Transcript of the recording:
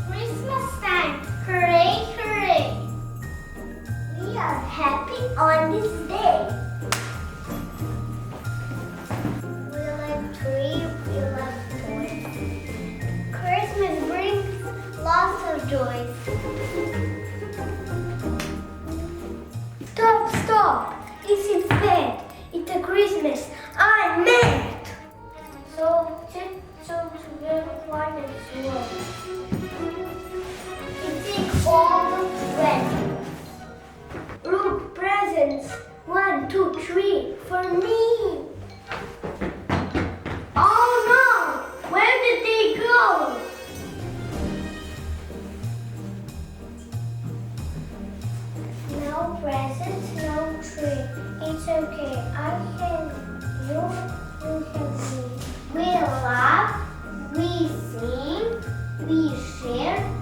Christmas time! Hooray, hooray! We are happy on this day. We love tree, we love toys. Christmas brings lots of joys. Stop, stop! Isn't bad. It's a Christmas. I'm mad. So very quiet and slow. All red. Look, presents. 1, 2, 3 for me. Oh no! Where did they go? No presents, no tree. It's okay. I can. You can see. We laugh. We sing. We share.